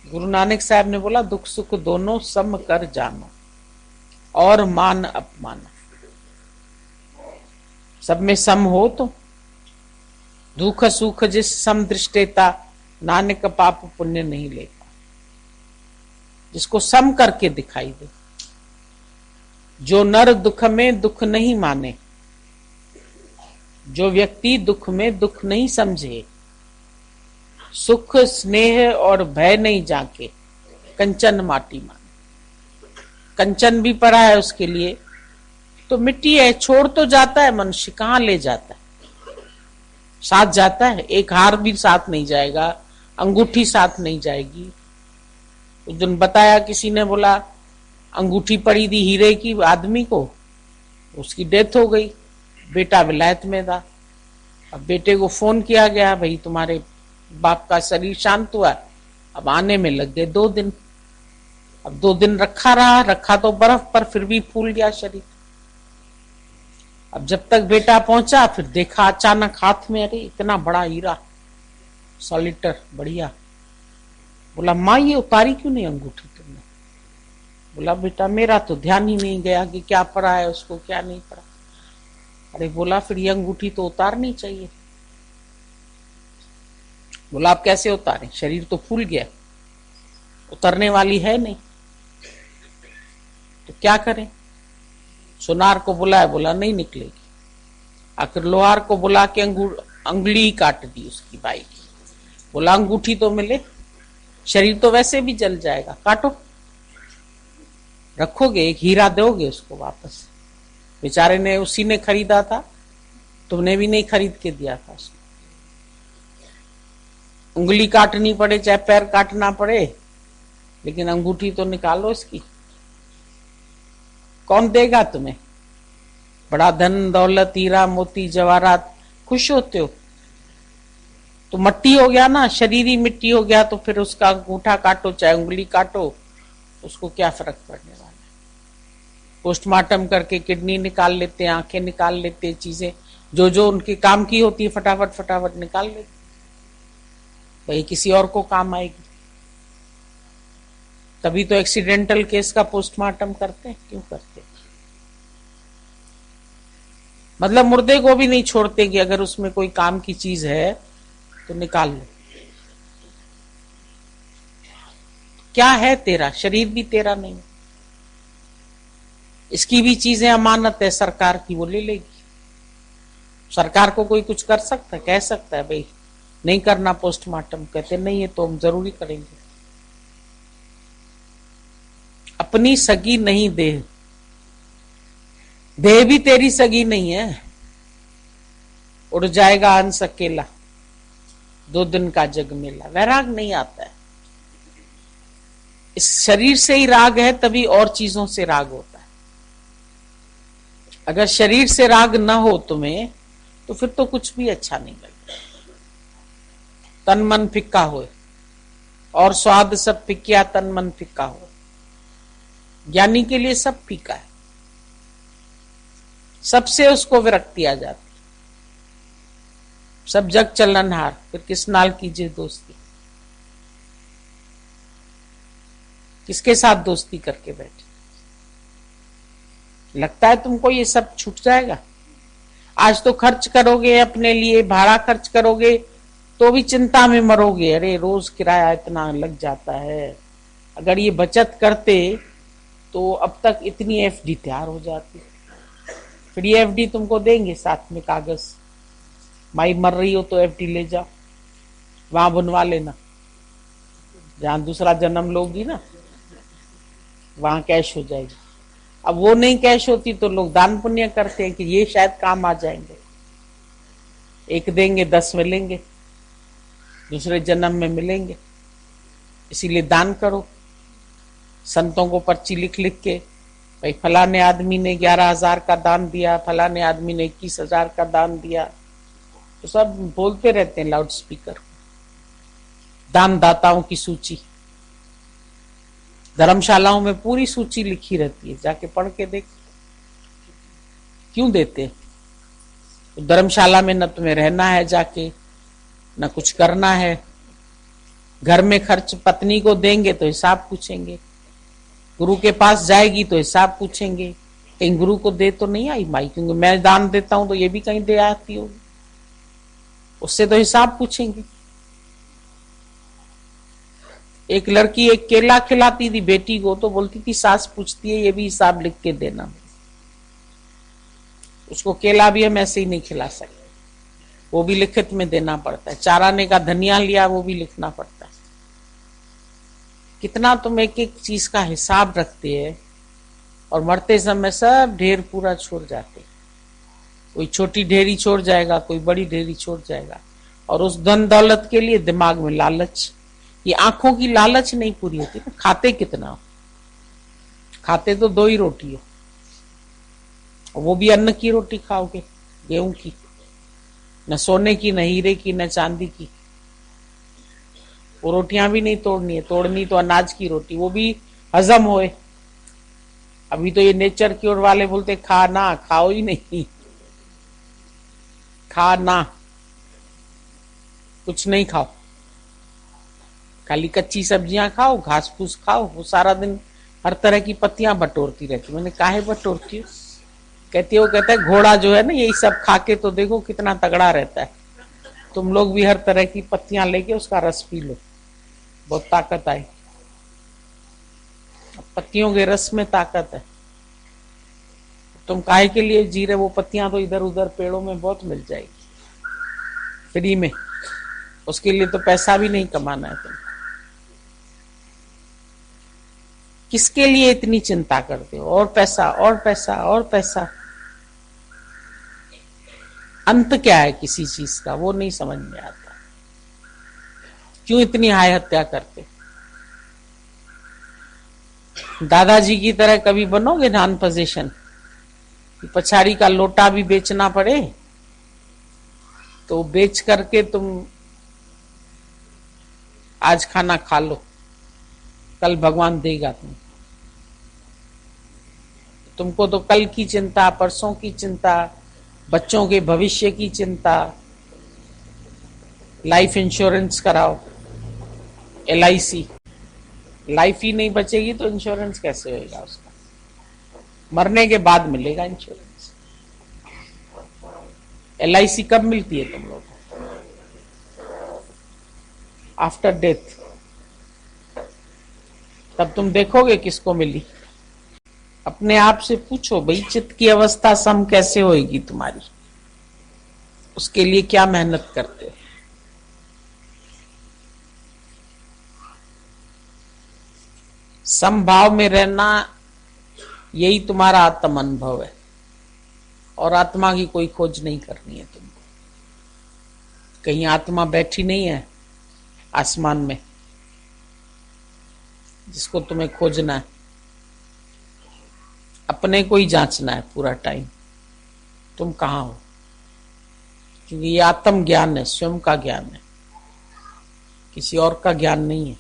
गुरु नानक साहब ने बोला दुख सुख दोनों सम कर जानो और मान अपमान, सब में सम हो तो दुख सुख जिस सम दृष्टेता नानक पाप पुण्य नहीं लेता। जिसको सम करके दिखाई दे, जो नर दुख में दुख नहीं माने, जो व्यक्ति दुख में दुख नहीं समझे, सुख स्नेह और भय नहीं जाके, कंचन माटी माने। कंचन भी पड़ा है उसके लिए तो मिट्टी है, छोड़ तो जाता है मनुष्य, कहां ले जाता है? साथ जाता है? एक हार भी साथ नहीं जाएगा, अंगूठी साथ नहीं जाएगी। उस दिन बताया किसी ने, बोला अंगूठी पड़ी थी हीरे की आदमी को, उसकी डेथ हो गई, बेटा विलायत में था। अब बेटे को फोन किया गया, भाई तुम्हारे बाप का शरीर शांत हुआ, अब आने में लग गए 2 दिन। अब 2 दिन रखा तो बर्फ पर, फिर भी फूल गया शरीर। अब जब तक बेटा पहुंचा, फिर देखा अचानक हाथ में, अरे इतना बड़ा हीरा, सॉलिटर बढ़िया। बोला माँ ये उतारी क्यों नहीं अंगूठी तुमने? बोला बेटा मेरा तो ध्यान ही नहीं गया कि क्या पड़ा है उसको, क्या नहीं पड़ा। अरे बोला फिर ये अंगूठी तो उतारनी चाहिए। बोला आप कैसे उतारें, शरीर तो फूल गया, उतरने वाली है नहीं, तो क्या करें? सुनार को बुलाया, बोला नहीं निकलेगी। आखिर लोहार को बुला के अंगुली काट दी उसकी बाई की। बोला अंगूठी तो मिले, शरीर तो वैसे भी जल जाएगा, काटो। रखोगे, एक हीरा दोगे उसको वापस? बेचारे ने, उसी ने खरीदा था, तुमने भी नहीं खरीद के दिया था उसको। उंगली काटनी पड़े चाहे पैर काटना पड़े, लेकिन अंगूठी तो निकालो इसकी। कौन देगा तुम्हें? बड़ा धन दौलत हीरा मोती जवाहरात, खुश होते हो? तो मट्टी हो गया ना, शरीर ही मिट्टी हो गया, तो फिर उसका अंगूठा काटो चाहे उंगली काटो, उसको क्या फर्क पड़ने वाला है? पोस्टमार्टम करके किडनी निकाल लेते हैं, आंखें निकाल लेते हैं, चीजें जो जो उनके काम की होती है फटाफट फटाफट निकाल लेते, भाई किसी और को काम आएगी। तभी तो एक्सीडेंटल केस का पोस्टमार्टम करते हैं, क्यों करते हैं? मतलब मुर्दे को भी नहीं छोड़ते कि अगर उसमें कोई काम की चीज है तो निकाल लो। क्या है तेरा? शरीर भी तेरा नहीं, इसकी भी चीजें अमानत है सरकार की, वो ले लेगी। सरकार को कोई कुछ कर सकता है? कह सकता है भाई नहीं करना पोस्टमार्टम? कहते नहीं है तो हम जरूरी करेंगे। अपनी सगी नहीं देह, देह भी तेरी सगी नहीं है। उड़ जाएगा हंस अकेला, 2 दिन का जग मेला। वैराग नहीं आता है। इस शरीर से ही राग है, तभी और चीजों से राग होता है। अगर शरीर से राग न हो तुम्हें, तो फिर तो कुछ भी अच्छा नहीं लगता। तन मन फिक्का हो और स्वाद सब फिक्या, तन मन फिक्का हो। ज्ञानी के लिए सब फीका है, सबसे उसको विरक्ति आ जाती। सब जग चलनहार, फिर किस नाल कीजिए दोस्ती? किसके साथ दोस्ती करके बैठे? लगता है तुमको ये सब छूट जाएगा? आज तो खर्च करोगे अपने लिए, भाड़ा खर्च करोगे तो भी चिंता में मरोगे, अरे रोज किराया इतना लग जाता है। अगर ये बचत करते तो अब तक इतनी एफडी तैयार हो जाती। फिर ये एफडी तुमको देंगे साथ में कागज, माई मर रही हो तो एफडी ले जाओ, वहां बनवा लेना, जहां दूसरा जन्म लोगी ना वहां कैश हो जाएगी। अब वो नहीं कैश होती तो लोग दान पुण्य करते हैं कि ये शायद काम आ जाएंगे, 1 देंगे 10 मिलेंगे, दूसरे जन्म में मिलेंगे, इसीलिए दान करो। संतों को पर्ची लिख लिख के, भाई फलाने आदमी ने 11,000 का दान दिया, फलाने आदमी ने 21,000 का दान दिया, तो सब बोलते रहते हैं लाउड स्पीकर। दान दाताओं की सूची धर्मशालाओं में पूरी सूची लिखी रहती है, जाके पढ़ के देख। क्यों देते? तो धर्मशाला में न तुम्हें रहना है जाके, न कुछ करना है, घर में खर्च पत्नी को देंगे तो हिसाब पूछेंगे, गुरु के पास जाएगी तो हिसाब पूछेंगे, कहीं गुरु को दे तो नहीं आई माई, क्योंकि मैं दान देता हूं तो ये भी कहीं दे आती होगी, उससे तो हिसाब पूछेंगे। एक लड़की एक केला खिलाती थी बेटी को, तो बोलती थी सास पूछती है ये भी हिसाब लिख के देना, उसको केला भी हम ऐसे ही नहीं खिला सकते, वो भी लिखित में देना पड़ता है। चाराने का धनिया लिया वो भी लिखना पड़ता है। कितना तुम एक एक चीज का हिसाब रखते हैं, और मरते समय सब ढेर पूरा छोड़ जाते, कोई छोटी ढेरी छोड़ जाएगा, कोई बड़ी ढेरी छोड़ जाएगा, और उस धन दौलत के लिए दिमाग में लालच, ये आंखों की लालच नहीं पूरी होती ना। खाते कितना हो, खाते तो 2 ही रोटी हो, वो भी अन्न की रोटी खाओगे, गेहूं की, न सोने की, न हीरे की, न चांदी की, वो रोटियां भी नहीं तोड़नी है, तोड़नी तो अनाज की रोटी, वो भी हजम होए। अभी तो ये नेचर क्योर वाले बोलते खा ना, खाओ ही नहीं, खा ना, कुछ नहीं खाओ, खाली कच्ची सब्जियां खाओ, घास फूस खाओ। वो सारा दिन हर तरह की पत्तियां बटोरती रहती। मैंने काहे बटोरती हूँ, कहती है, वो कहता है घोड़ा जो है ना यही सब खा के तो देखो कितना तगड़ा रहता है, तुम लोग भी हर तरह की पत्तियां लेके उसका रस पी लो, बहुत ताकत आई। पत्तियों के रस में ताकत है, तुम काहे के लिए जी रहे, वो पत्तियां तो इधर उधर पेड़ों में बहुत मिल जाएगी फ्री में, उसके लिए तो पैसा भी नहीं कमाना है तुम। किसके लिए इतनी चिंता करते हो, और पैसा और पैसा और पैसा, अंत क्या है किसी चीज का वो नहीं समझ में आता। क्यों इतनी हाय हत्या करते। दादाजी की तरह कभी बनोगे नॉन पोजीशन, पछाड़ी का लोटा भी बेचना पड़े तो बेच करके तुम आज खाना खा लो, कल भगवान देगा तुमको तो कल की चिंता, परसों की चिंता, बच्चों के भविष्य की चिंता। लाइफ इंश्योरेंस कराओ, LIC, लाइफ ही नहीं बचेगी तो इंश्योरेंस कैसे होएगा उसका, मरने के बाद मिलेगा इंश्योरेंस। LIC कब मिलती है तुम लोग को, आफ्टर डेथ, तब तुम देखोगे किसको मिली। अपने आप से पूछो भाई चित्त की अवस्था सम कैसे होएगी तुम्हारी, उसके लिए क्या मेहनत करते हो। समभाव में रहना यही तुम्हारा आत्म अनुभव है, और आत्मा की कोई खोज नहीं करनी है तुमको। कहीं आत्मा बैठी नहीं है आसमान में जिसको तुम्हें खोजना है, अपने को ही जांचना है पूरा टाइम तुम कहां हो, क्योंकि ये आत्म ज्ञान है, स्वयं का ज्ञान है, किसी और का ज्ञान नहीं है।